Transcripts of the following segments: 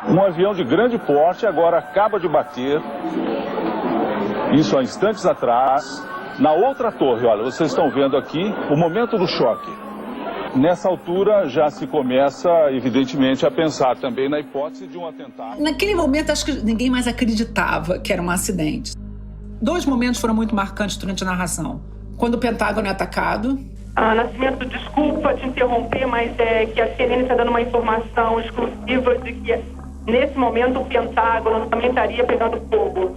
Um avião de grande porte agora acaba de bater, isso há instantes atrás, na outra torre. Olha, vocês estão vendo aqui o momento do choque. Nessa altura já se começa, evidentemente, a pensar também na hipótese de um atentado. Naquele momento, acho que ninguém mais acreditava que era um acidente. 2 momentos foram muito marcantes durante a narração. Quando o Pentágono é atacado. Nascimento, desculpa te interromper, mas é que a CNN está dando uma informação exclusiva de que nesse momento o Pentágono também estaria pegando fogo.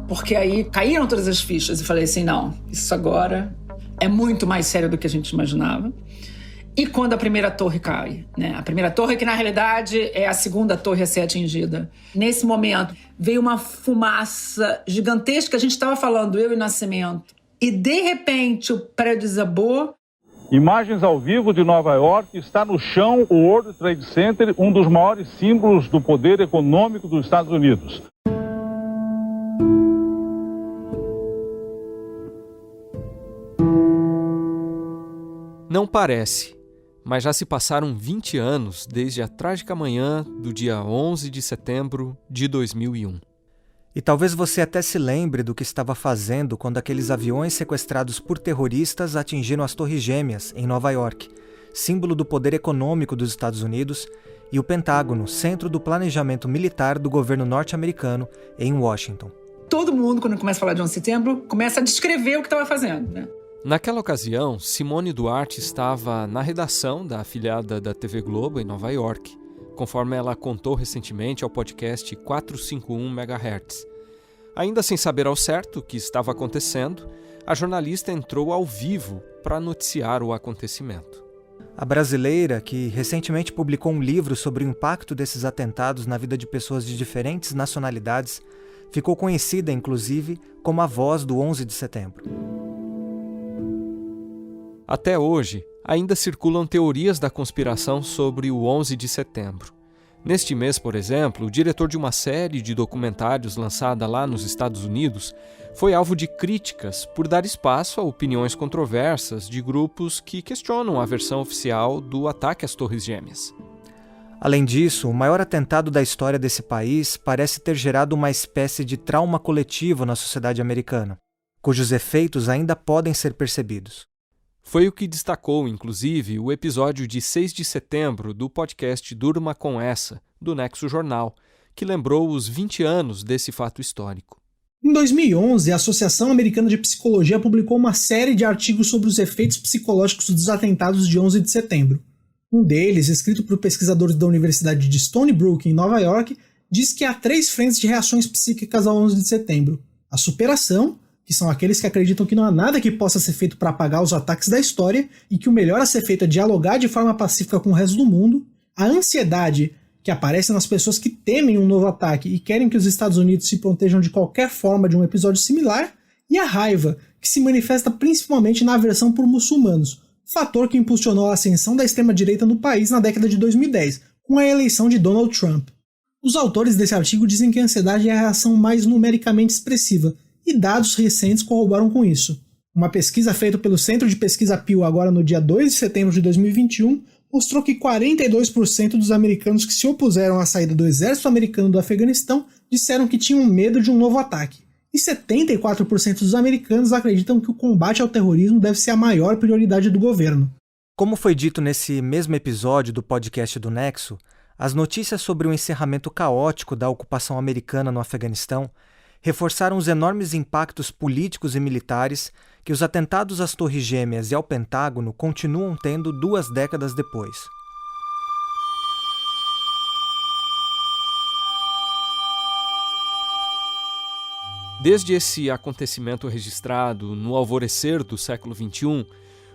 Porque aí caíram todas as fichas e falei assim, não, isso agora é muito mais sério do que a gente imaginava. E quando a primeira torre cai, né? A primeira torre que na realidade é a segunda torre a ser atingida. Nesse momento veio uma fumaça gigantesca, a gente estava falando, eu e Nascimento. E de repente o prédio desabou. Imagens ao vivo de Nova York, está no chão o World Trade Center, um dos maiores símbolos do poder econômico dos Estados Unidos. Não parece, mas já se passaram 20 anos desde a trágica manhã do dia 11 de setembro de 2001. E talvez você até se lembre do que estava fazendo quando aqueles aviões sequestrados por terroristas atingiram as Torres Gêmeas, em Nova York, símbolo do poder econômico dos Estados Unidos, e o Pentágono, centro do planejamento militar do governo norte-americano, em Washington. Todo mundo, quando começa a falar de 11 de setembro, começa a descrever o que estava fazendo, né? Naquela ocasião, Simone Duarte estava na redação da afiliada da TV Globo, em Nova York, conforme ela contou recentemente ao podcast 451 MHz. Ainda sem saber ao certo o que estava acontecendo, a jornalista entrou ao vivo para noticiar o acontecimento. A brasileira, que recentemente publicou um livro sobre o impacto desses atentados na vida de pessoas de diferentes nacionalidades, ficou conhecida, inclusive, como a voz do 11 de setembro. Até hoje, ainda circulam teorias da conspiração sobre o 11 de setembro. Neste mês, por exemplo, o diretor de uma série de documentários lançada lá nos Estados Unidos foi alvo de críticas por dar espaço a opiniões controversas de grupos que questionam a versão oficial do ataque às Torres Gêmeas. Além disso, o maior atentado da história desse país parece ter gerado uma espécie de trauma coletivo na sociedade americana, cujos efeitos ainda podem ser percebidos. Foi o que destacou, inclusive, o episódio de 6 de setembro do podcast Durma Com Essa, do Nexo Jornal, que lembrou os 20 anos desse fato histórico. Em 2011, a Associação Americana de Psicologia publicou uma série de artigos sobre os efeitos psicológicos dos atentados de 11 de setembro. Um deles, escrito por pesquisadores da Universidade de Stony Brook, em Nova York, diz que há 3 frentes de reações psíquicas ao 11 de setembro. A superação, que são aqueles que acreditam que não há nada que possa ser feito para apagar os ataques da história e que o melhor a ser feito é dialogar de forma pacífica com o resto do mundo. A ansiedade, que aparece nas pessoas que temem um novo ataque e querem que os Estados Unidos se protejam de qualquer forma de um episódio similar. E a raiva, que se manifesta principalmente na aversão por muçulmanos, fator que impulsionou a ascensão da extrema-direita no país na década de 2010, com a eleição de Donald Trump. Os autores desse artigo dizem que a ansiedade é a reação mais numericamente expressiva, e dados recentes corroboram com isso. Uma pesquisa feita pelo Centro de Pesquisa Pew agora no dia 2 de setembro de 2021 mostrou que 42% dos americanos que se opuseram à saída do exército americano do Afeganistão disseram que tinham medo de um novo ataque. E 74% dos americanos acreditam que o combate ao terrorismo deve ser a maior prioridade do governo. Como foi dito nesse mesmo episódio do podcast do Nexo, as notícias sobre o encerramento caótico da ocupação americana no Afeganistão reforçaram os enormes impactos políticos e militares que os atentados às Torres Gêmeas e ao Pentágono continuam tendo 2 décadas depois. Desde esse acontecimento registrado no alvorecer do século XXI,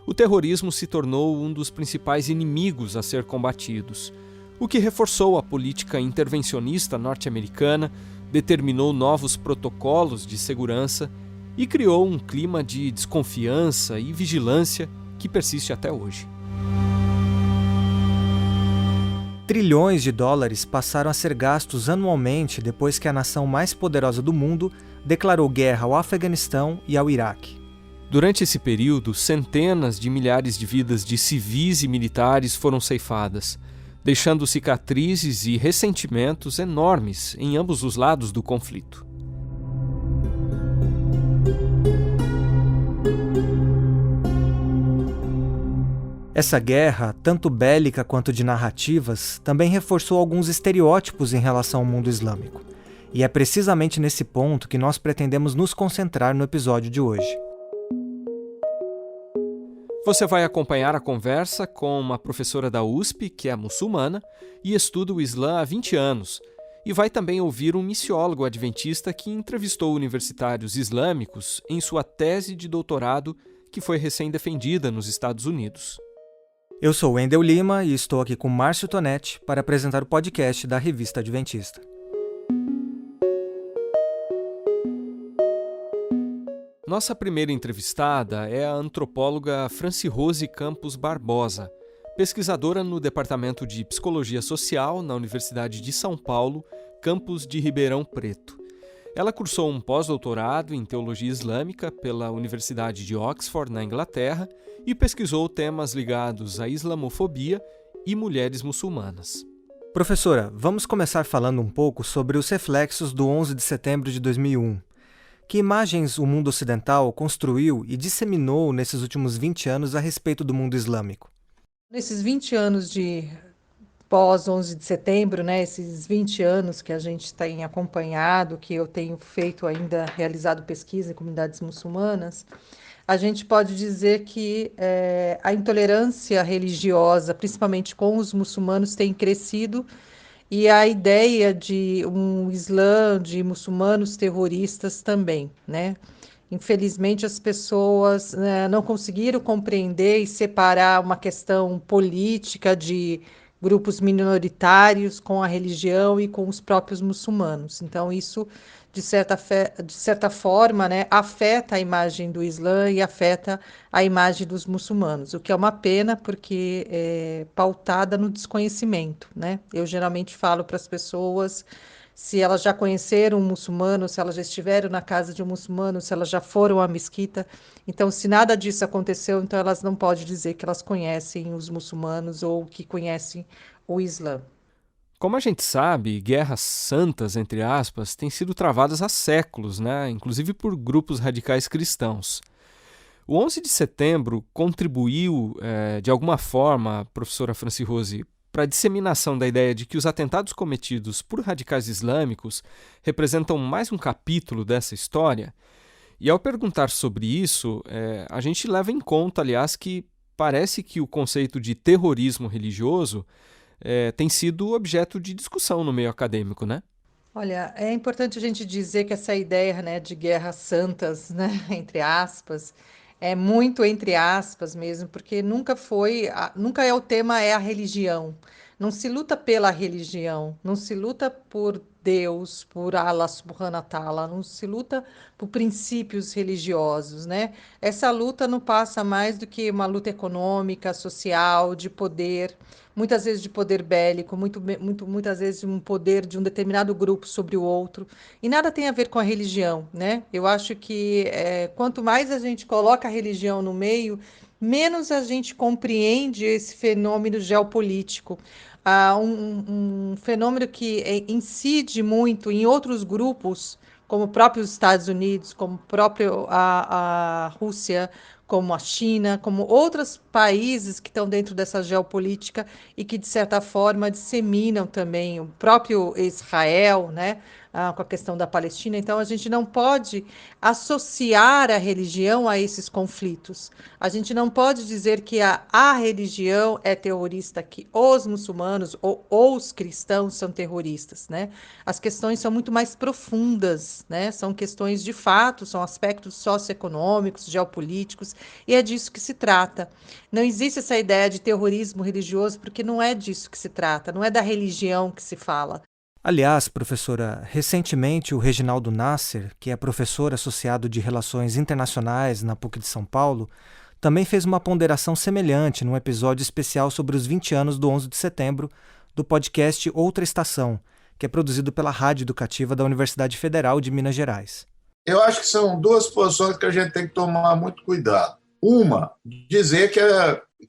o terrorismo se tornou um dos principais inimigos a ser combatidos, o que reforçou a política intervencionista norte-americana, determinou novos protocolos de segurança e criou um clima de desconfiança e vigilância que persiste até hoje. Trilhões de dólares passaram a ser gastos anualmente depois que a nação mais poderosa do mundo declarou guerra ao Afeganistão e ao Iraque. Durante esse período, centenas de milhares de vidas de civis e militares foram ceifadas, deixando cicatrizes e ressentimentos enormes em ambos os lados do conflito. Essa guerra, tanto bélica quanto de narrativas, também reforçou alguns estereótipos em relação ao mundo islâmico. E é precisamente nesse ponto que nós pretendemos nos concentrar no episódio de hoje. Você vai acompanhar a conversa com uma professora da USP, que é muçulmana, e estuda o Islã há 20 anos, e vai também ouvir um missiólogo adventista que entrevistou universitários islâmicos em sua tese de doutorado, que foi recém-defendida nos Estados Unidos. Eu sou Wendel Lima e estou aqui com Márcio Tonetti para apresentar o podcast da Revista Adventista. Nossa primeira entrevistada é a antropóloga Francirose Campos Barbosa, pesquisadora no Departamento de Psicologia Social na Universidade de São Paulo, campus de Ribeirão Preto. Ela cursou um pós-doutorado em Teologia Islâmica pela Universidade de Oxford, na Inglaterra, e pesquisou temas ligados à islamofobia e mulheres muçulmanas. Professora, vamos começar falando um pouco sobre os reflexos do 11 de setembro de 2001. Que imagens o mundo ocidental construiu e disseminou nesses últimos 20 anos a respeito do mundo islâmico? Nesses 20 anos de pós-11 de setembro, né, esses 20 anos que a gente tem acompanhado, que eu tenho feito ainda, realizado pesquisa em comunidades muçulmanas, a gente pode dizer que a intolerância religiosa, principalmente com os muçulmanos, tem crescido e a ideia de um Islã, de muçulmanos terroristas também, né? Infelizmente, as pessoas não conseguiram compreender e separar uma questão política de grupos minoritários com a religião e com os próprios muçulmanos. Então, isso, de certa forma, né, afeta a imagem do Islã e afeta a imagem dos muçulmanos, o que é uma pena porque é pautada no desconhecimento, né? Eu geralmente falo para as pessoas, se elas já conheceram um muçulmano, se elas já estiveram na casa de um muçulmano, se elas já foram à mesquita. Então, se nada disso aconteceu, então elas não podem dizer que elas conhecem os muçulmanos ou que conhecem o Islã. Como a gente sabe, guerras santas, entre aspas, têm sido travadas há séculos, né? Inclusive por grupos radicais cristãos. O 11 de setembro contribuiu, de alguma forma, professora Francirose, para a disseminação da ideia de que os atentados cometidos por radicais islâmicos representam mais um capítulo dessa história. E ao perguntar sobre isso, a gente leva em conta, aliás, que parece que o conceito de terrorismo religioso tem sido objeto de discussão no meio acadêmico, né? Olha, é importante a gente dizer que essa ideia, né, de guerras santas, né, entre aspas, é muito entre aspas mesmo, porque nunca é o tema, é a religião. Não se luta pela religião, não se luta por Deus, por Allah subhanahu wa ta'ala, não se luta por princípios religiosos, né? Essa luta não passa mais do que uma luta econômica, social, de poder, muitas vezes de poder bélico, muitas vezes um poder de um determinado grupo sobre o outro, e nada tem a ver com a religião, né? Eu acho que quanto mais a gente coloca a religião no meio, menos a gente compreende esse fenômeno geopolítico. Um fenômeno que incide muito em outros grupos, como o próprio Estados Unidos, como a Rússia, como a China, como outros países que estão dentro dessa geopolítica e que, de certa forma, disseminam também o próprio Israel, né? Com a questão da Palestina. Então, a gente não pode associar a religião a esses conflitos. A gente não pode dizer que a religião é terrorista, que os muçulmanos ou os cristãos são terroristas, né? As questões são muito mais profundas, né? São questões de fato, são aspectos socioeconômicos, geopolíticos, e é disso que se trata. Não existe essa ideia de terrorismo religioso, porque não é disso que se trata, não é da religião que se fala. Aliás, professora, recentemente o Reginaldo Nasser, que é professor associado de Relações Internacionais na PUC de São Paulo, também fez uma ponderação semelhante num episódio especial sobre os 20 anos do 11 de setembro do podcast Outra Estação, que é produzido pela Rádio Educativa da Universidade Federal de Minas Gerais. Eu acho que são duas posições que a gente tem que tomar muito cuidado. Uma, dizer que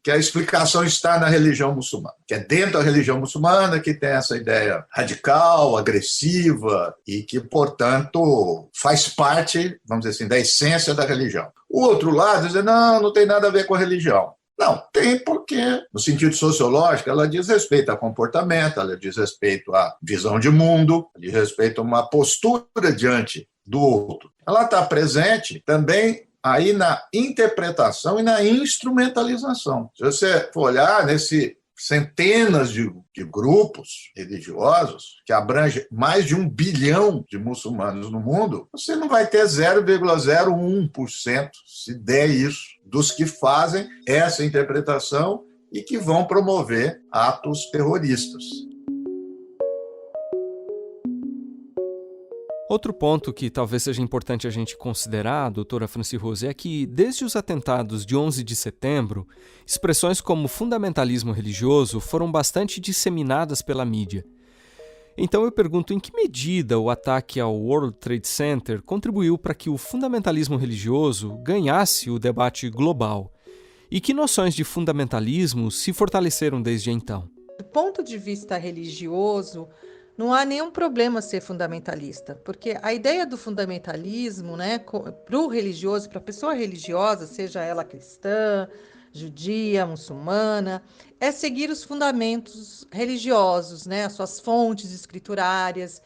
que a explicação está na religião muçulmana, que é dentro da religião muçulmana que tem essa ideia radical, agressiva e que, portanto, faz parte, vamos dizer assim, da essência da religião. O outro lado diz, não tem nada a ver com a religião. Não, tem porque, no sentido sociológico, ela diz respeito a comportamento, ela diz respeito à visão de mundo, diz respeito a uma postura diante do outro. Ela está presente também aí na interpretação e na instrumentalização. Se você for olhar nesse centenas de grupos religiosos, que abrange mais de 1 bilhão de muçulmanos no mundo, você não vai ter 0,01%, se der isso, dos que fazem essa interpretação e que vão promover atos terroristas. Outro ponto que talvez seja importante a gente considerar, doutora Franci Rose, é que, desde os atentados de 11 de setembro, expressões como fundamentalismo religioso foram bastante disseminadas pela mídia. Então eu pergunto, em que medida o ataque ao World Trade Center contribuiu para que o fundamentalismo religioso ganhasse o debate global? E que noções de fundamentalismo se fortaleceram desde então? Do ponto de vista religioso, não há nenhum problema ser fundamentalista, porque a ideia do fundamentalismo, né, para o religioso, para a pessoa religiosa, seja ela cristã, judia, muçulmana, é seguir os fundamentos religiosos, né, as suas fontes escriturárias.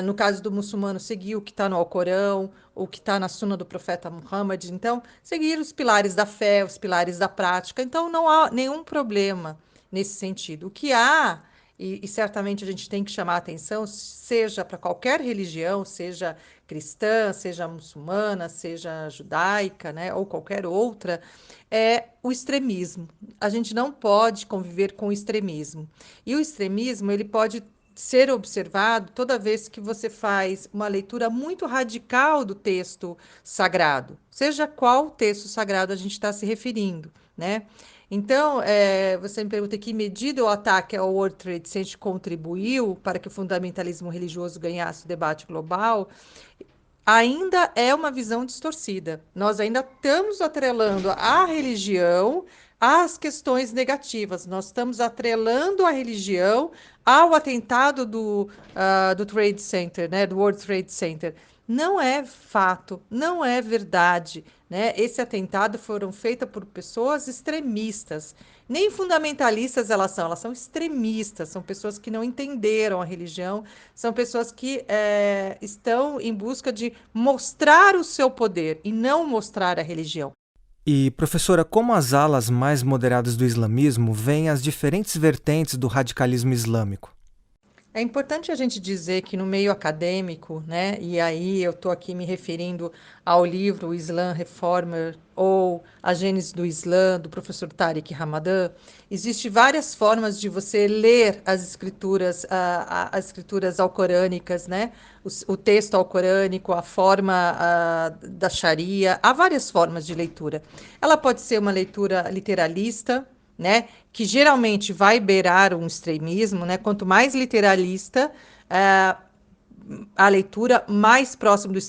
No caso do muçulmano, seguir o que está no Alcorão, o que está na Suna do profeta Muhammad. Então, seguir os pilares da fé, os pilares da prática. Então, não há nenhum problema nesse sentido. O que há, e certamente a gente tem que chamar a atenção, seja para qualquer religião, seja cristã, seja muçulmana, seja judaica, né, ou qualquer outra, é o extremismo. A gente não pode conviver com o extremismo. E o extremismo, ele pode ser observado toda vez que você faz uma leitura muito radical do texto sagrado, seja qual texto sagrado a gente está se referindo, né? Então, você me pergunta em que medida o ataque ao World Trade Center contribuiu para que o fundamentalismo religioso ganhasse o debate global. Ainda é uma visão distorcida. Nós ainda estamos atrelando a religião às questões negativas. Nós estamos atrelando a religião ao atentado do Trade Center, né, do World Trade Center. Não é fato, não é verdade, né? Esse atentado foram feitos por pessoas extremistas. Nem fundamentalistas elas são extremistas, são pessoas que não entenderam a religião, são pessoas que estão em busca de mostrar o seu poder e não mostrar a religião. E, professora, como as alas mais moderadas do islamismo veem as diferentes vertentes do radicalismo islâmico? É importante a gente dizer que no meio acadêmico, né, e aí eu estou aqui me referindo ao livro O Islã Reformer ou A Gênese do Islã, do professor Tariq Ramadan, existem várias formas de você ler as escrituras alcorânicas, né, o texto alcorânico, a forma da Sharia, há várias formas de leitura. Ela pode ser uma leitura literalista, né, que geralmente vai beirar um extremismo, né? Quanto mais literalista a leitura, mais próximo do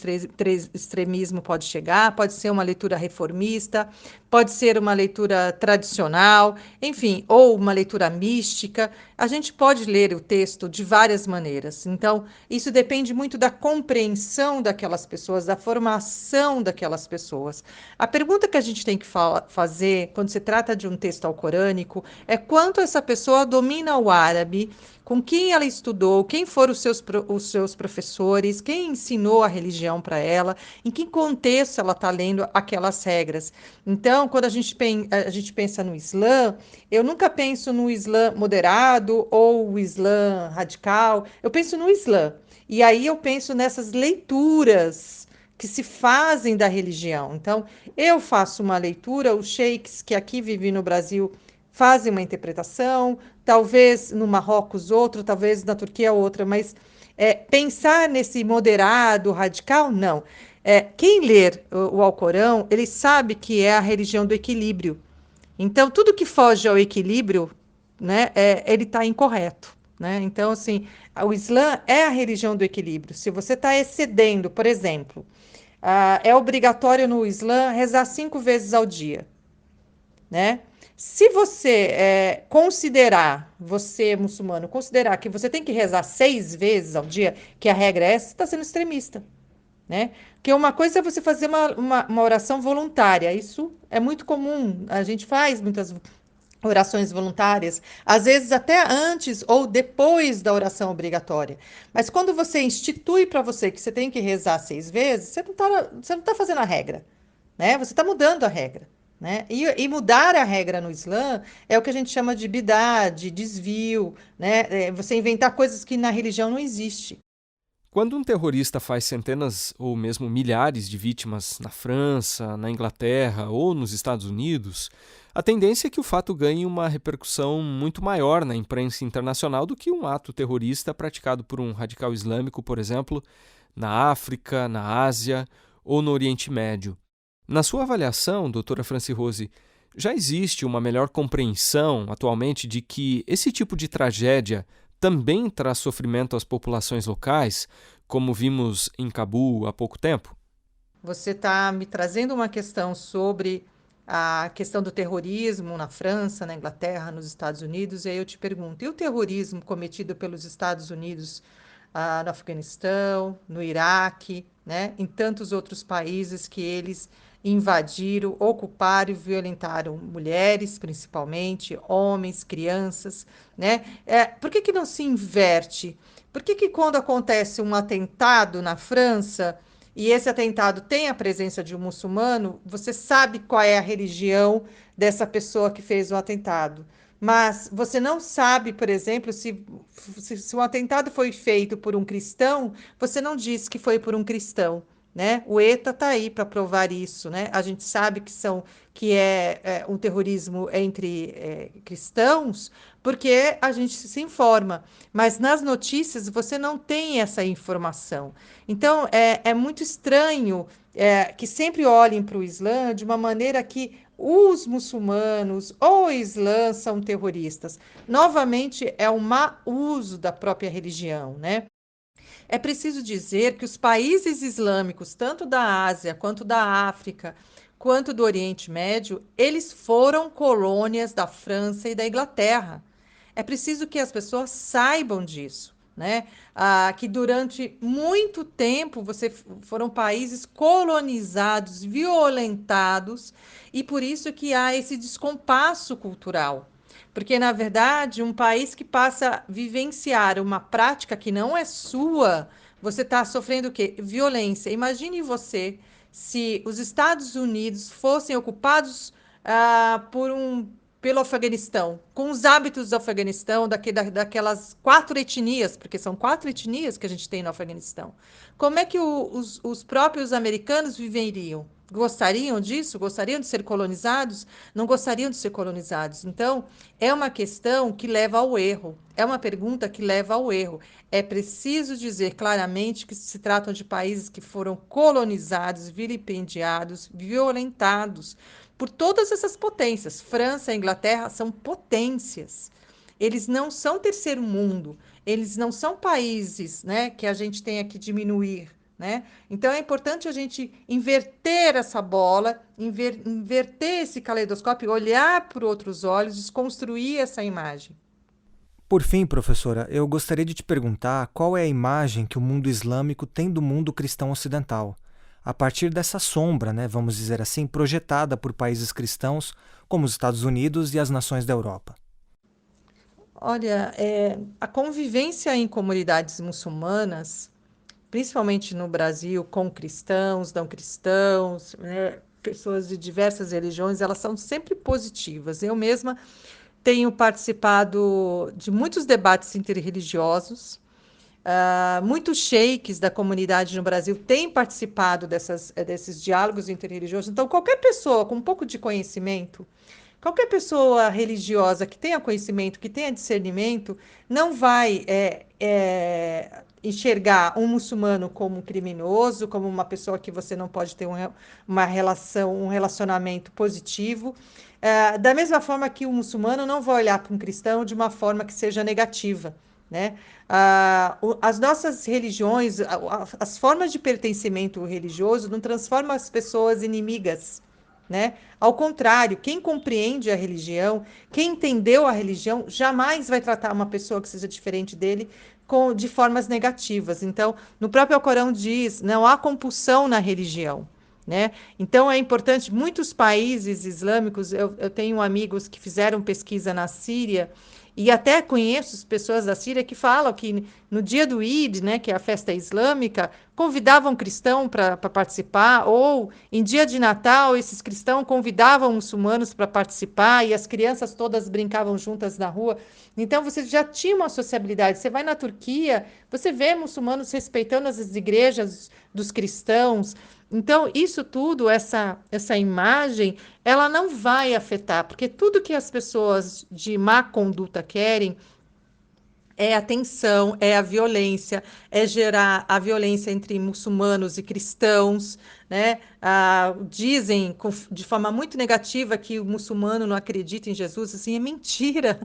extremismo pode chegar. Pode ser uma leitura reformista, pode ser uma leitura tradicional, enfim, ou uma leitura mística. A gente pode ler o texto de várias maneiras. Então, isso depende muito da compreensão daquelas pessoas, da formação daquelas pessoas. A pergunta que a gente tem que fazer quando se trata de um texto alcorânico é quanto essa pessoa domina o árabe, com quem ela estudou, quem foram os seus professores, quem ensinou a religião para ela, em que contexto ela está lendo aquelas regras. Então, quando a gente pensa no Islã, eu nunca penso no Islã moderado ou o Islã radical, eu penso no Islã. E aí eu penso nessas leituras que se fazem da religião. Então, eu faço uma leitura, os sheiks que aqui vivem no Brasil fazem uma interpretação, talvez no Marrocos outra, talvez na Turquia outra, mas pensar nesse moderado, radical, não. Quem ler o Alcorão, ele sabe que é a religião do equilíbrio. Então, tudo que foge ao equilíbrio, né, ele está incorreto. Né? Então, assim, o Islã é a religião do equilíbrio. Se você está excedendo, por exemplo, é obrigatório no Islã rezar 5 vezes ao dia, né? Se você considerar, você muçulmano, considerar que você tem que rezar 6 vezes ao dia, que a regra é essa, você está sendo extremista, né? Porque uma coisa é você fazer uma oração voluntária, isso é muito comum, a gente faz muitas orações voluntárias, às vezes até antes ou depois da oração obrigatória. Mas quando você institui para você que você tem que rezar 6 vezes, você não tá fazendo a regra, né? Você está mudando a regra. Né? E mudar a regra no Islã é o que a gente chama de bidá, de desvio, né? Você inventar coisas que na religião não existe. Quando um terrorista faz centenas ou mesmo milhares de vítimas na França, na Inglaterra ou nos Estados Unidos, a tendência é que o fato ganhe uma repercussão muito maior na imprensa internacional do que um ato terrorista praticado por um radical islâmico, por exemplo, na África, na Ásia ou no Oriente Médio. Na sua avaliação, doutora Franci Rose, já existe uma melhor compreensão atualmente de que esse tipo de tragédia também traz sofrimento às populações locais, como vimos em Cabul há pouco tempo? Você está me trazendo uma questão sobre a questão do terrorismo na França, na Inglaterra, nos Estados Unidos, e aí eu te pergunto, e o terrorismo cometido pelos Estados Unidos no Afeganistão, no Iraque, né, em tantos outros países que eles invadiram, ocuparam e violentaram mulheres, principalmente, homens, crianças, né? Por que não se inverte? Por que quando acontece um atentado na França e esse atentado tem a presença de um muçulmano, você sabe qual é a religião dessa pessoa que fez o atentado? Mas você não sabe, por exemplo, se o atentado foi feito por um cristão, você não diz que foi por um cristão. Né? O ETA está aí para provar isso, né? A gente sabe que é um terrorismo entre cristãos, porque a gente se informa, mas nas notícias você não tem essa informação. Então é muito estranho que sempre olhem para o Islã de uma maneira que os muçulmanos ou o Islã são terroristas. Novamente, é um mau uso da própria religião, né? É preciso dizer que os países islâmicos, tanto da Ásia, quanto da África, quanto do Oriente Médio, eles foram colônias da França e da Inglaterra. É preciso que as pessoas saibam disso, né? Que durante muito tempo foram países colonizados, violentados, e por isso que há esse descompasso cultural. Porque, na verdade, um país que passa a vivenciar uma prática que não é sua, você está sofrendo o quê? Violência. Imagine você se os Estados Unidos fossem ocupados pelo Afeganistão, com os hábitos do Afeganistão, daquelas 4 etnias, porque são 4 etnias que a gente tem no Afeganistão. Como é que os próprios americanos viveriam? Gostariam disso? Gostariam de ser colonizados? Não gostariam de ser colonizados. Então, é uma questão que leva ao erro. É uma pergunta que leva ao erro. É preciso dizer claramente que se tratam de países que foram colonizados, vilipendiados, violentados por todas essas potências. França e Inglaterra são potências. Eles não são terceiro mundo. Eles não são países, né, que a gente tenha que diminuir. Né? Então é importante a gente inverter essa bola, inverter esse caleidoscópio, olhar por outros olhos, desconstruir essa imagem. Por fim, professora, eu gostaria de te perguntar qual é a imagem que o mundo islâmico tem do mundo cristão ocidental, a partir dessa sombra, né, vamos dizer assim, projetada por países cristãos como os Estados Unidos e as nações da Europa. Olha, a convivência em comunidades muçulmanas, principalmente no Brasil, com cristãos, não cristãos, né, pessoas de diversas religiões, elas são sempre positivas. Eu mesma tenho participado de muitos debates interreligiosos, muitos sheiks da comunidade no Brasil têm participado desses diálogos interreligiosos. Então, qualquer pessoa com um pouco de conhecimento, qualquer pessoa religiosa que tenha conhecimento, que tenha discernimento, não vai enxergar um muçulmano como um criminoso, como uma pessoa que você não pode ter um relacionamento positivo. Da mesma forma que o muçulmano não vai olhar para um cristão de uma forma que seja negativa. Né? As nossas religiões, as formas de pertencimento religioso não transformam as pessoas inimigas. né? Ao contrário, quem compreende a religião, quem entendeu a religião, jamais vai tratar uma pessoa que seja diferente dele de formas negativas. Então, no próprio Alcorão diz, não há compulsão na religião, né? Então, é importante, muitos países islâmicos, eu tenho amigos que fizeram pesquisa na Síria, e até conheço pessoas da Síria que falam que no dia do Eid, né, que é a festa islâmica, convidavam cristão para participar, ou em dia de Natal, esses cristãos convidavam muçulmanos para participar, e as crianças todas brincavam juntas na rua. Então, você já tinha uma sociabilidade. Você vai na Turquia, você vê muçulmanos respeitando as igrejas dos cristãos. Então, isso tudo, essa imagem, ela não vai afetar, porque tudo que as pessoas de má conduta querem é a tensão, é a violência, é gerar a violência entre muçulmanos e cristãos, né? Dizem de forma muito negativa que o muçulmano não acredita em Jesus, assim, é mentira.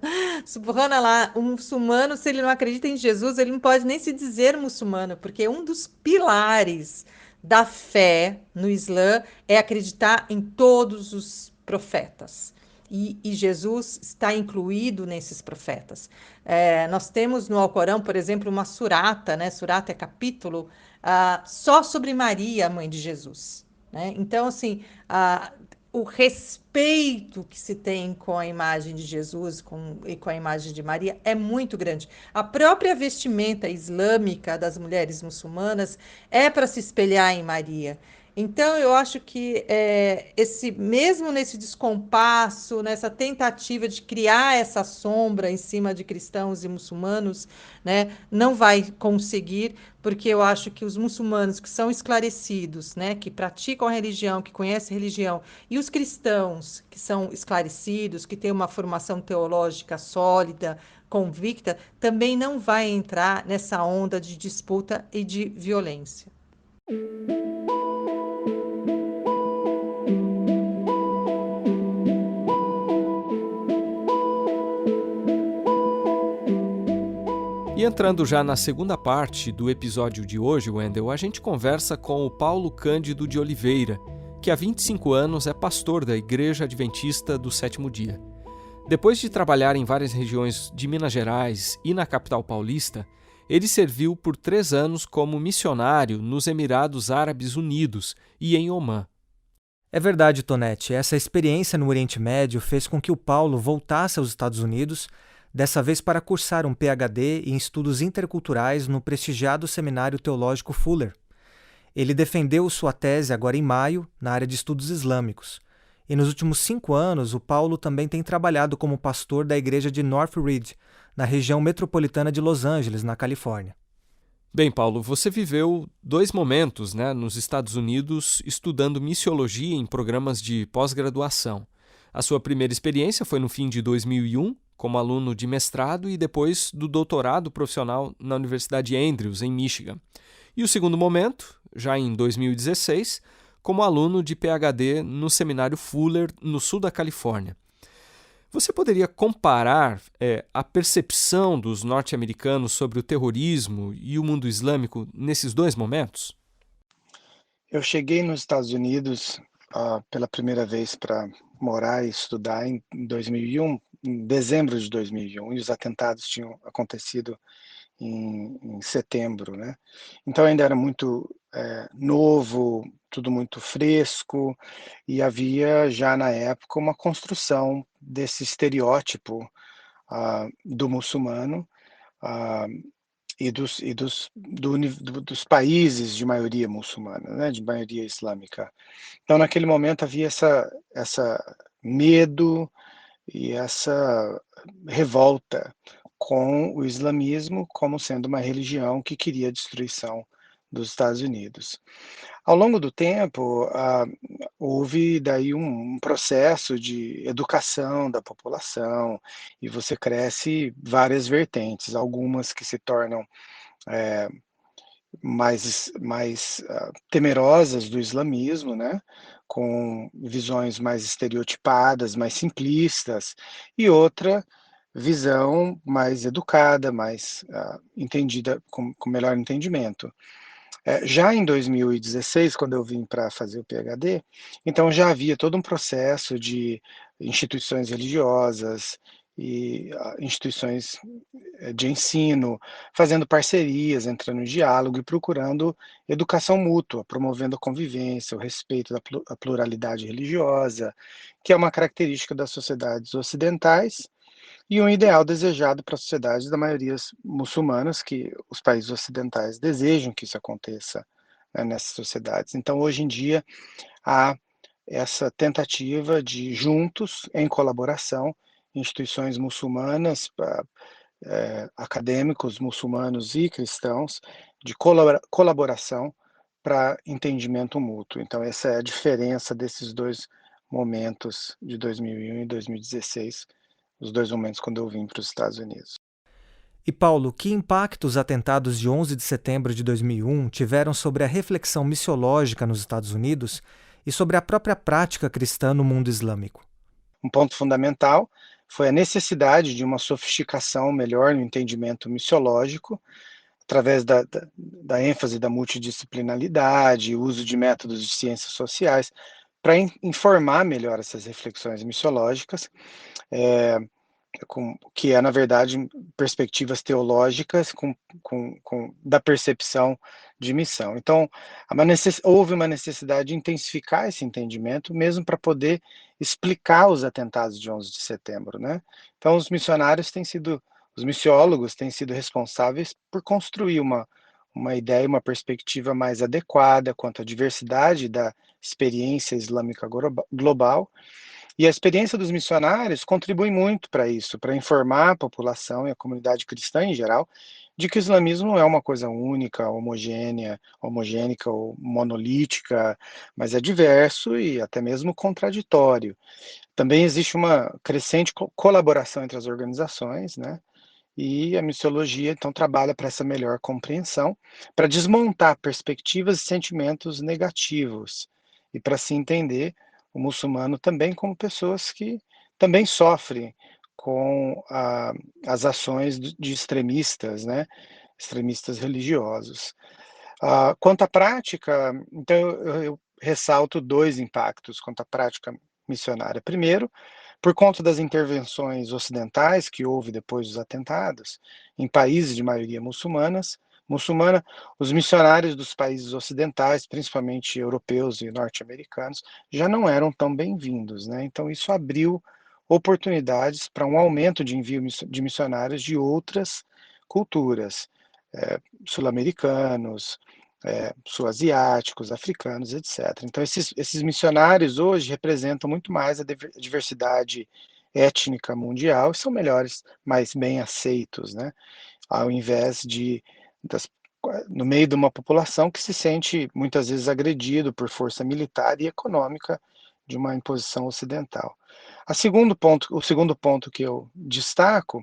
Subhanallah, o muçulmano, se ele não acredita em Jesus, ele não pode nem se dizer muçulmano, porque um dos pilares da fé no Islã é acreditar em todos os profetas. E Jesus está incluído nesses profetas. Nós temos no Alcorão, por exemplo, uma surata, né? Surata é capítulo, só sobre Maria, a mãe de Jesus, né? Então, assim, o respeito que se tem com a imagem de Jesus e com a imagem de Maria é muito grande. A própria vestimenta islâmica das mulheres muçulmanas é para se espelhar em Maria. Então, eu acho que mesmo nesse descompasso, nessa tentativa de criar essa sombra em cima de cristãos e muçulmanos, né, não vai conseguir, porque eu acho que os muçulmanos que são esclarecidos, né, que praticam a religião, que conhecem a religião, e os cristãos que são esclarecidos, que têm uma formação teológica sólida, convicta, também não vai entrar nessa onda de disputa e de violência. E entrando já na segunda parte do episódio de hoje, Wendel, a gente conversa com o Paulo Cândido de Oliveira, que há 25 anos é pastor da Igreja Adventista do Sétimo Dia. Depois de trabalhar em várias regiões de Minas Gerais e na capital paulista, ele serviu por 3 anos como missionário nos Emirados Árabes Unidos e em Omã. É verdade, Tonete, essa experiência no Oriente Médio fez com que o Paulo voltasse aos Estados Unidos, dessa vez para cursar um PhD em estudos interculturais no prestigiado Seminário Teológico Fuller. Ele defendeu sua tese agora em maio, na área de estudos islâmicos. E nos últimos 5 anos, o Paulo também tem trabalhado como pastor da igreja de North Ridge, na região metropolitana de Los Angeles, na Califórnia. Bem, Paulo, você viveu 2 momentos, nos Estados Unidos estudando missiologia em programas de pós-graduação. A sua primeira experiência foi no fim de 2001, como aluno de mestrado e depois do doutorado profissional na Universidade Andrews, em Michigan. E o segundo momento, já em 2016, como aluno de PhD no Seminário Fuller, no sul da Califórnia. Você poderia comparar a percepção dos norte-americanos sobre o terrorismo e o mundo islâmico nesses 2 momentos? Eu cheguei nos Estados Unidos pela primeira vez para morar e estudar em 2001, em dezembro de 2001, e os atentados tinham acontecido em setembro, né? Então ainda era muito novo, tudo muito fresco, e havia já na época uma construção desse estereótipo do muçulmano e dos países de maioria muçulmana, né? De maioria islâmica. Então naquele momento havia essa medo e essa revolta com o islamismo como sendo uma religião que queria a destruição dos Estados Unidos. Ao longo do tempo, houve daí um processo de educação da população e você cresce várias vertentes, algumas que se tornam mais temerosas do islamismo, né? Com visões mais estereotipadas, mais simplistas, e outra visão mais educada, mais entendida, com melhor entendimento. Já em 2016, quando eu vim para fazer o PhD, então já havia todo um processo de instituições religiosas e instituições de ensino, fazendo parcerias, entrando em diálogo e procurando educação mútua, promovendo a convivência, o respeito à pluralidade religiosa, que é uma característica das sociedades ocidentais e um ideal desejado para as sociedades da maioria muçulmanas, que os países ocidentais desejam que isso aconteça, né, nessas sociedades. Então, hoje em dia, há essa tentativa de, juntos, em colaboração, instituições muçulmanas, acadêmicos muçulmanos e cristãos, de colaboração para entendimento mútuo. Então, essa é a diferença desses dois momentos de 2001 e 2016, os dois momentos quando eu vim para os Estados Unidos. E Paulo, que impacto os atentados de 11 de setembro de 2001 tiveram sobre a reflexão missiológica nos Estados Unidos e sobre a própria prática cristã no mundo islâmico? Um ponto fundamental foi a necessidade de uma sofisticação melhor no entendimento missiológico, através da ênfase da multidisciplinaridade, uso de métodos de ciências sociais, para informar melhor essas reflexões missiológicas, que é, na verdade, perspectivas teológicas da percepção de missão. Então, houve uma necessidade de intensificar esse entendimento, mesmo para poder explicar os atentados de 11 de setembro, né? Então, os missiólogos têm sido responsáveis por construir uma ideia, uma perspectiva mais adequada quanto à diversidade da experiência islâmica global. E a experiência dos missionários contribui muito para isso, para informar a população e a comunidade cristã em geral, de que o islamismo não é uma coisa única, homogênica ou monolítica, mas é diverso e até mesmo contraditório. Também existe uma crescente colaboração entre as organizações, né? E a missiologia, então, trabalha para essa melhor compreensão, para desmontar perspectivas e sentimentos negativos, e para se entender o muçulmano também como pessoas que também sofrem com as ações de extremistas, né? Extremistas religiosos. Quanto à prática, então eu ressalto dois impactos quanto à prática missionária. Primeiro, por conta das intervenções ocidentais que houve depois dos atentados, em países de maioria muçulmana, os missionários dos países ocidentais, principalmente europeus e norte-americanos, já não eram tão bem-vindos, né? Então isso abriu oportunidades para um aumento de envio de missionários de outras culturas, sul-americanos, sul-asiáticos, africanos, etc. Então, esses missionários hoje representam muito mais a diversidade étnica mundial e são melhores, mais bem aceitos, né? Ao invés no meio de uma população que se sente muitas vezes agredido por força militar e econômica de uma imposição ocidental. O segundo ponto que eu destaco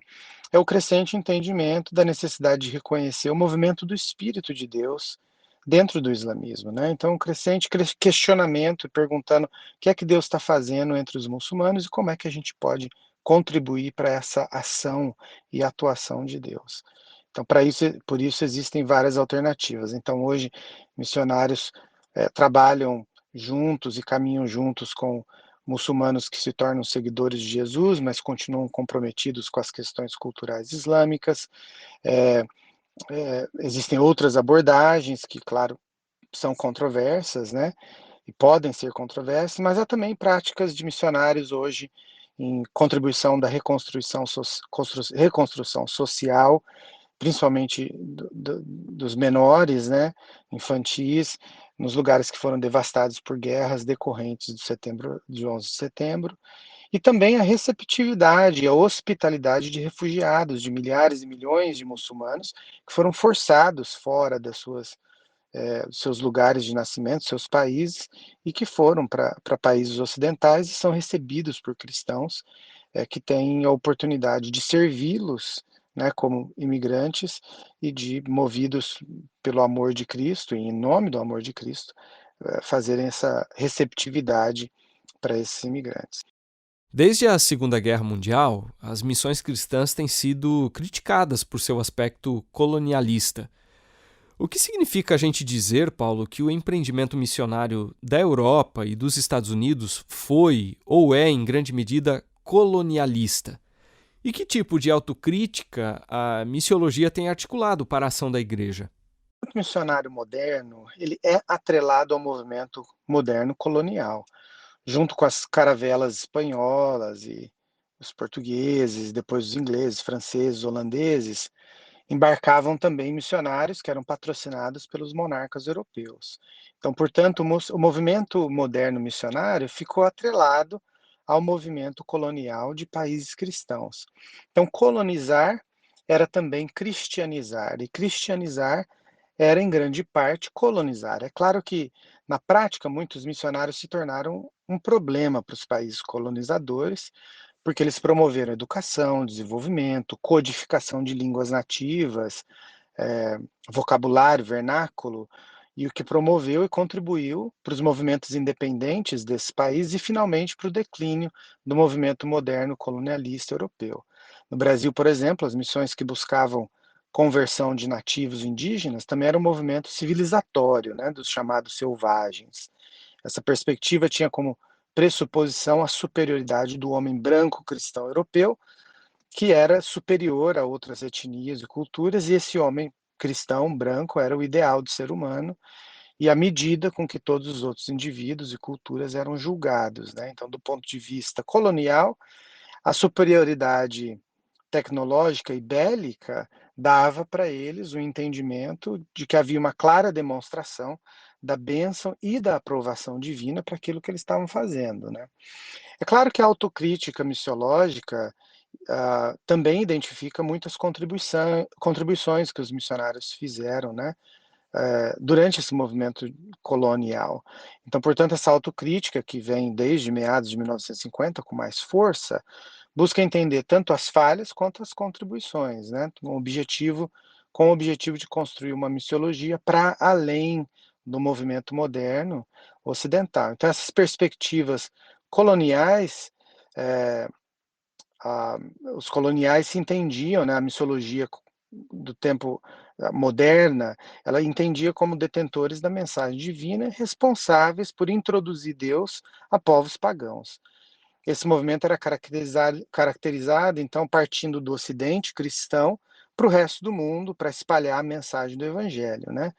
é o crescente entendimento da necessidade de reconhecer o movimento do Espírito de Deus dentro do islamismo, né? Então, um crescente questionamento, perguntando o que é que Deus está fazendo entre os muçulmanos e como é que a gente pode contribuir para essa ação e atuação de Deus. Então, por isso existem várias alternativas. Então, hoje, missionários trabalham juntos e caminham juntos com muçulmanos que se tornam seguidores de Jesus, mas continuam comprometidos com as questões culturais islâmicas. Existem outras abordagens que, claro, são controversas, né? E podem ser controversas, mas há também práticas de missionários hoje em contribuição da reconstrução social, principalmente dos menores, né, infantis, nos lugares que foram devastados por guerras decorrentes de 11 de setembro, e também a receptividade, a hospitalidade de refugiados, de milhares e milhões de muçulmanos que foram forçados fora dos seus lugares de nascimento, seus países, e que foram para países ocidentais e são recebidos por cristãos que têm a oportunidade de servi-los, né, como imigrantes e movidos pelo amor de Cristo, e em nome do amor de Cristo, fazerem essa receptividade para esses imigrantes. Desde a Segunda Guerra Mundial, as missões cristãs têm sido criticadas por seu aspecto colonialista. O que significa a gente dizer, Paulo, que o empreendimento missionário da Europa e dos Estados Unidos foi ou é, em grande medida, colonialista? E que tipo de autocrítica a missiologia tem articulado para a ação da Igreja? O missionário moderno, ele é atrelado ao movimento moderno colonial, junto com as caravelas espanholas e os portugueses, depois os ingleses, franceses, holandeses, embarcavam também missionários que eram patrocinados pelos monarcas europeus. Então, portanto, o movimento moderno missionário ficou atrelado ao movimento colonial de países cristãos. Então, colonizar era também cristianizar, e cristianizar era, em grande parte, colonizar. É claro que, na prática, muitos missionários se tornaram um problema para os países colonizadores, porque eles promoveram educação, desenvolvimento, codificação de línguas nativas, vocabulário, vernáculo, e o que promoveu e contribuiu para os movimentos independentes desse país e, finalmente, para o declínio do movimento moderno colonialista europeu. No Brasil, por exemplo, as missões que buscavam conversão de nativos indígenas também era um movimento civilizatório, né, dos chamados selvagens. Essa perspectiva tinha como pressuposição a superioridade do homem branco cristão europeu, que era superior a outras etnias e culturas, e esse homem cristão branco era o ideal do ser humano e a medida com que todos os outros indivíduos e culturas eram julgados, né? Então, do ponto de vista colonial, a superioridade tecnológica e bélica dava para eles o entendimento de que havia uma clara demonstração da bênção e da aprovação divina para aquilo que eles estavam fazendo, né? É claro que a autocrítica missiológica também identifica muitas contribuições que os missionários fizeram, né, durante esse movimento colonial. Então, portanto, essa autocrítica que vem desde meados de 1950 com mais força, busca entender tanto as falhas quanto as contribuições, né, com o objetivo de construir uma missiologia para além do movimento moderno ocidental. Então, essas perspectivas coloniais, os coloniais se entendiam, né, a missiologia do tempo moderna, ela entendia como detentores da mensagem divina, responsáveis por introduzir Deus a povos pagãos. Esse movimento era caracterizado, então, partindo do Ocidente cristão para o resto do mundo, para espalhar a mensagem do Evangelho, né?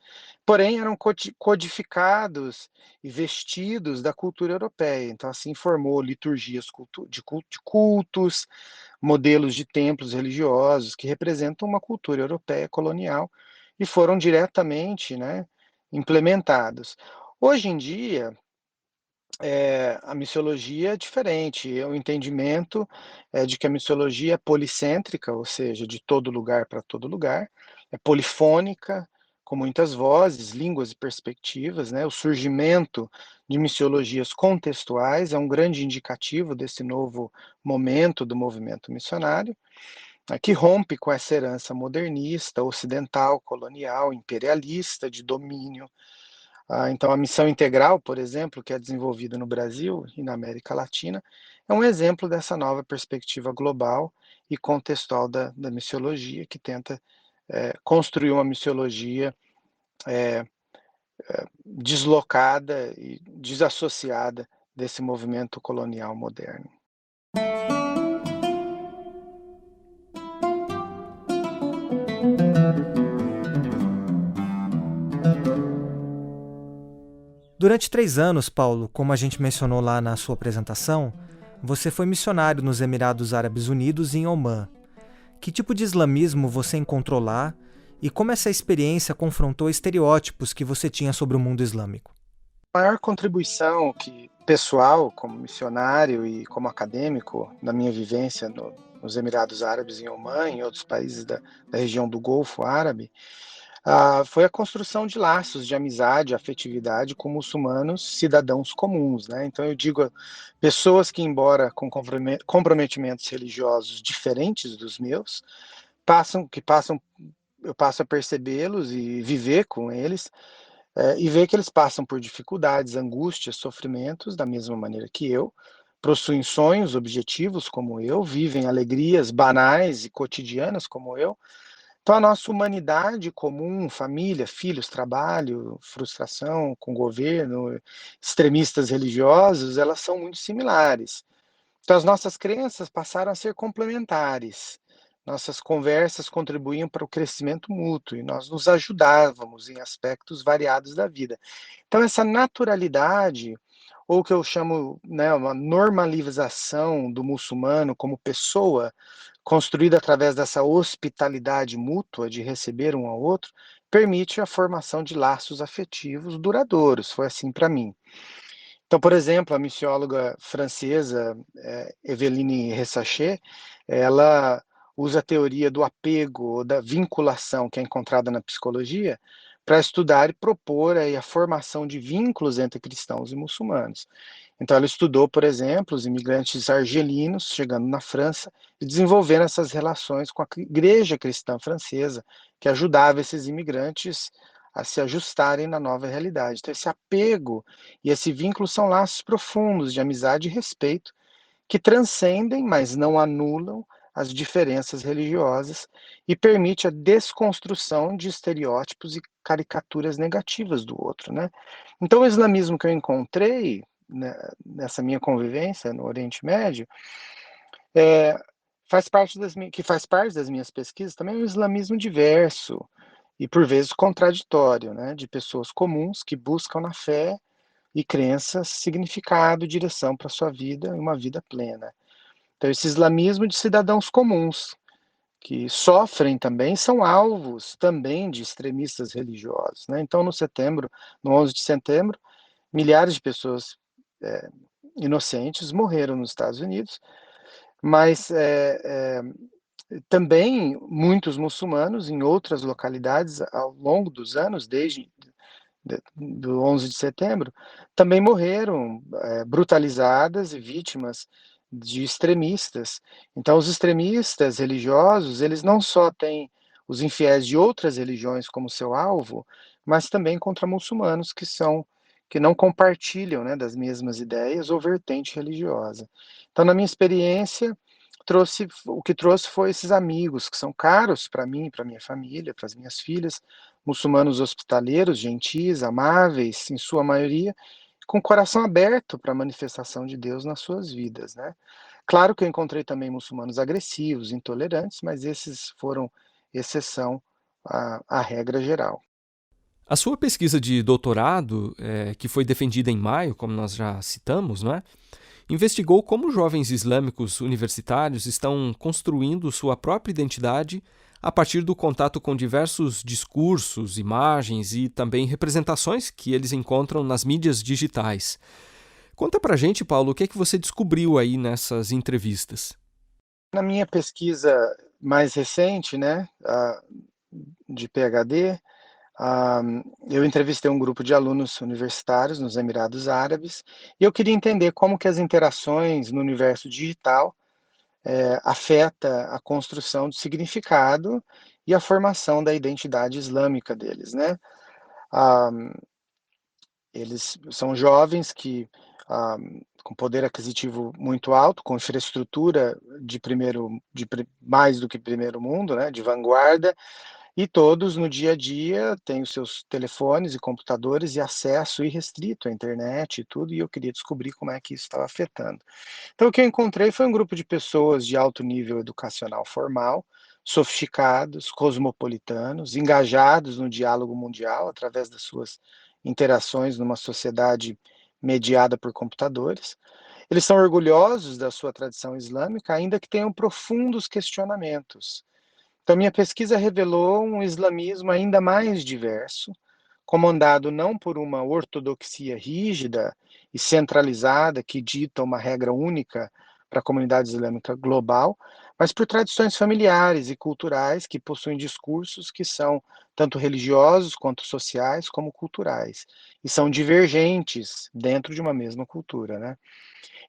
Porém, eram codificados e vestidos da cultura europeia. Então, assim, formou liturgias de cultos, modelos de templos religiosos que representam uma cultura europeia colonial e foram diretamente, né, implementados. Hoje em dia, a missiologia é diferente, o entendimento é de que a missiologia é policêntrica, ou seja, de todo lugar para todo lugar, é polifônica, com muitas vozes, línguas e perspectivas, né? O surgimento de missiologias contextuais é um grande indicativo desse novo momento do movimento missionário, que rompe com essa herança modernista, ocidental, colonial, imperialista, de domínio. Então, a missão integral, por exemplo, que é desenvolvida no Brasil e na América Latina, é um exemplo dessa nova perspectiva global e contextual da missiologia, que tenta construir uma missiologia deslocada e desassociada desse movimento colonial moderno. Durante 3 anos, Paulo, como a gente mencionou lá na sua apresentação, você foi missionário nos Emirados Árabes Unidos e em Omã. Que tipo de islamismo você encontrou lá e como essa experiência confrontou estereótipos que você tinha sobre o mundo islâmico? A maior contribuição pessoal, como missionário e como acadêmico, na minha vivência nos Emirados Árabes, em Omã e em outros países da região do Golfo Árabe, foi a construção de laços de amizade, afetividade com muçulmanos, cidadãos comuns, né? Então eu digo, pessoas que, embora com comprometimentos religiosos diferentes dos meus, eu passo a percebê-los e viver com eles, e ver que eles passam por dificuldades, angústias, sofrimentos da mesma maneira que eu, possuem sonhos, objetivos como eu, vivem alegrias banais e cotidianas como eu, Então, a nossa humanidade comum, família, filhos, trabalho, frustração com o governo, extremistas religiosos, elas são muito similares. Então, as nossas crenças passaram a ser complementares. Nossas conversas contribuíam para o crescimento mútuo e nós nos ajudávamos em aspectos variados da vida. Então, essa naturalidade, ou o que eu chamo, né, uma normalização do muçulmano como pessoa, construída através dessa hospitalidade mútua de receber um ao outro, permite a formação de laços afetivos duradouros. Foi assim para mim. Então, por exemplo, a missióloga francesa Evelyne Ressachet, ela usa a teoria do apego ou da vinculação que é encontrada na psicologia para estudar e propor aí a formação de vínculos entre cristãos e muçulmanos. Então, ela estudou, por exemplo, os imigrantes argelinos chegando na França e desenvolvendo essas relações com a igreja cristã francesa, que ajudava esses imigrantes a se ajustarem na nova realidade. Então, esse apego e esse vínculo são laços profundos de amizade e respeito que transcendem, mas não anulam as diferenças religiosas e permite a desconstrução de estereótipos e caricaturas negativas do outro, né? Então, o islamismo que eu encontrei, né, nessa minha convivência no Oriente Médio, que faz parte das minhas pesquisas também é um islamismo diverso e por vezes contraditório, né, de pessoas comuns que buscam na fé e crenças significado, direção para sua vida e uma vida plena. Então, esse islamismo de cidadãos comuns que sofrem também são alvos também de extremistas religiosos, né? Então, no 11 de setembro, milhares de pessoas inocentes morreram nos Estados Unidos, mas também muitos muçulmanos em outras localidades ao longo dos anos, desde do 11 de setembro, também morreram brutalizadas e vítimas de extremistas. Então, os extremistas religiosos, eles não só têm os infiéis de outras religiões como seu alvo, mas também contra muçulmanos que não compartilham, né, das mesmas ideias ou vertente religiosa. Então, na minha experiência, o que trouxe foi esses amigos que são caros para mim, para minha família, para as minhas filhas, muçulmanos hospitaleiros, gentis, amáveis, em sua maioria, com o coração aberto para a manifestação de Deus nas suas vidas, né? Claro que eu encontrei também muçulmanos agressivos, intolerantes, mas esses foram exceção à regra geral. A sua pesquisa de doutorado, que foi defendida em maio, como nós já citamos, não é? Investigou como jovens islâmicos universitários estão construindo sua própria identidade a partir do contato com diversos discursos, imagens e também representações que eles encontram nas mídias digitais. Conta pra gente, Paulo, o que é que você descobriu aí nessas entrevistas? Na minha pesquisa mais recente, né, de PhD, eu entrevistei um grupo de alunos universitários nos Emirados Árabes e eu queria entender como que as interações no universo digital afeta a construção do significado e a formação da identidade islâmica deles, né? Eles são jovens que com poder aquisitivo muito alto, com infraestrutura mais do que primeiro mundo, né? De vanguarda. E todos, no dia a dia, têm os seus telefones e computadores e acesso irrestrito à internet e tudo, e eu queria descobrir como é que isso estava afetando. Então, o que eu encontrei foi um grupo de pessoas de alto nível educacional formal, sofisticados, cosmopolitanos, engajados no diálogo mundial através das suas interações numa sociedade mediada por computadores. Eles são orgulhosos da sua tradição islâmica, ainda que tenham profundos questionamentos. Então, minha pesquisa revelou um islamismo ainda mais diverso, comandado não por uma ortodoxia rígida e centralizada que dita uma regra única para a comunidade islâmica global, mas por tradições familiares e culturais que possuem discursos que são tanto religiosos quanto sociais como culturais, e são divergentes dentro de uma mesma cultura, né?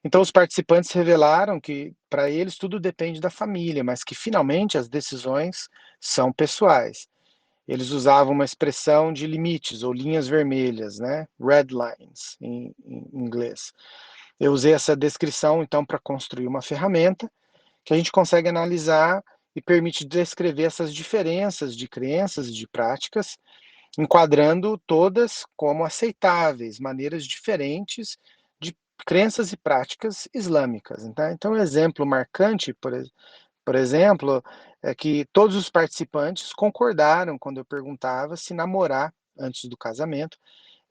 Então, os participantes revelaram que, para eles, tudo depende da família, mas que, finalmente, as decisões são pessoais. Eles usavam uma expressão de limites ou linhas vermelhas, né? Red lines, em inglês. Eu usei essa descrição, então, para construir uma ferramenta que a gente consegue analisar e permite descrever essas diferenças de crenças e de práticas, enquadrando todas como aceitáveis, maneiras diferentes de crenças e práticas islâmicas. Então um exemplo marcante, por exemplo, é que todos os participantes concordaram quando eu perguntava se namorar antes do casamento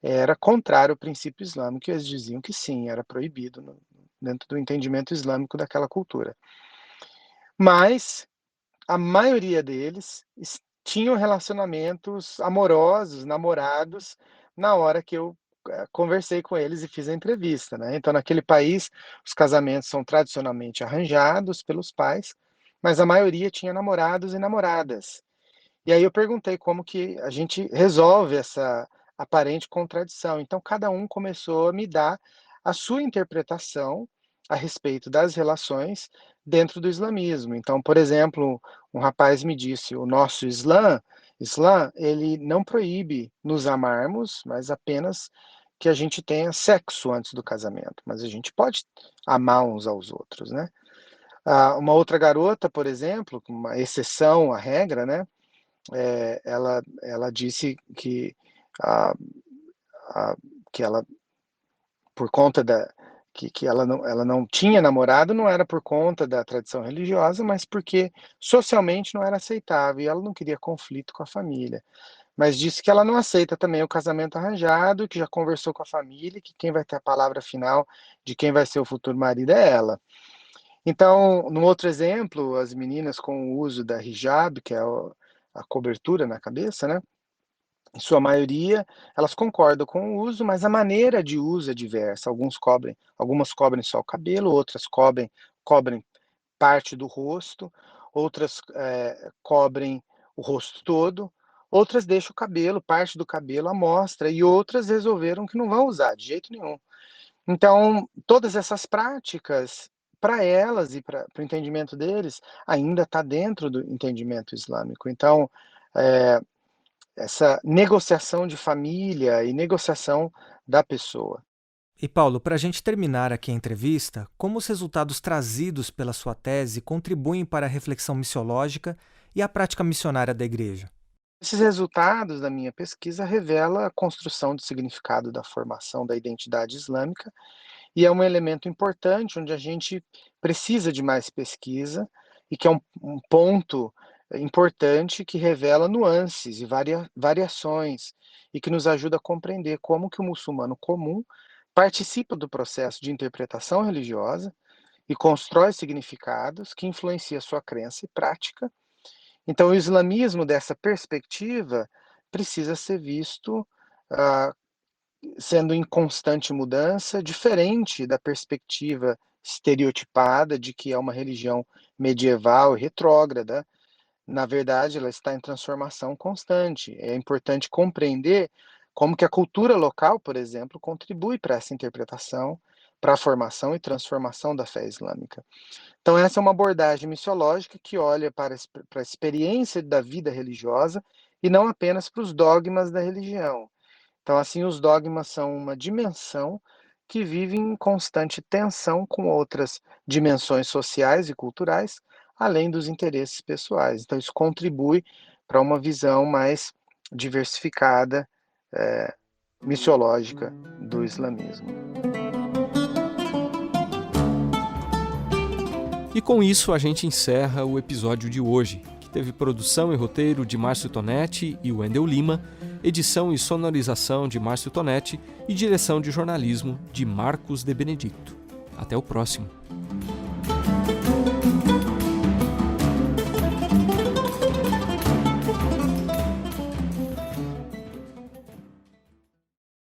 era contrário ao princípio islâmico, e eles diziam que sim, era proibido dentro do entendimento islâmico daquela cultura. Mas a maioria deles tinham relacionamentos amorosos, namorados, na hora que eu conversei com eles e fiz a entrevista, né? Então, naquele país, os casamentos são tradicionalmente arranjados pelos pais, mas a maioria tinha namorados e namoradas. E aí eu perguntei como que a gente resolve essa aparente contradição. Então, cada um começou a me dar a sua interpretação a respeito das relações dentro do islamismo. Então, por exemplo, um rapaz me disse: o nosso Islã, ele não proíbe nos amarmos, mas apenas que a gente tenha sexo antes do casamento. Mas a gente pode amar uns aos outros, né? Uma outra garota, por exemplo, uma exceção à regra, né? Ela disse que ela, por conta que ela não tinha namorado, não era por conta da tradição religiosa, mas porque socialmente não era aceitável e ela não queria conflito com a família. Mas disse que ela não aceita também o casamento arranjado, que já conversou com a família, que quem vai ter a palavra final de quem vai ser o futuro marido é ela. Então, no outro exemplo, as meninas com o uso da hijab, que é a cobertura na cabeça, né? Em sua maioria, elas concordam com o uso, mas a maneira de uso é diversa. Algumas cobrem só o cabelo, outras cobrem parte do rosto, outras cobrem o rosto todo, outras deixam parte do cabelo à mostra, e outras resolveram que não vão usar de jeito nenhum. Então, todas essas práticas, para elas e para o entendimento deles, ainda está dentro do entendimento islâmico. Então, essa negociação de família e negociação da pessoa. E Paulo, para a gente terminar aqui a entrevista, como os resultados trazidos pela sua tese contribuem para a reflexão missiológica e a prática missionária da Igreja? Esses resultados da minha pesquisa revelam a construção de significado da formação da identidade islâmica, e é um elemento importante onde a gente precisa de mais pesquisa, e que é um ponto importante que revela nuances e variações, e que nos ajuda a compreender como que o muçulmano comum participa do processo de interpretação religiosa e constrói significados que influenciam sua crença e prática. Então, o islamismo, dessa perspectiva, precisa ser visto sendo em constante mudança, diferente da perspectiva estereotipada de que é uma religião medieval e retrógrada. Na verdade, ela está em transformação constante. É importante compreender como que a cultura local, por exemplo, contribui para essa interpretação, para a formação e transformação da fé islâmica. Então, essa é uma abordagem missiológica que olha para a experiência da vida religiosa e não apenas para os dogmas da religião. Então, assim, os dogmas são uma dimensão que vive em constante tensão com outras dimensões sociais e culturais, além dos interesses pessoais. Então, isso contribui para uma visão mais diversificada, missiológica do islamismo. E com isso a gente encerra o episódio de hoje, que teve produção e roteiro de Márcio Tonetti e Wendel Lima, edição e sonorização de Márcio Tonetti e direção de jornalismo de Marcos de Benedicto. Até o próximo.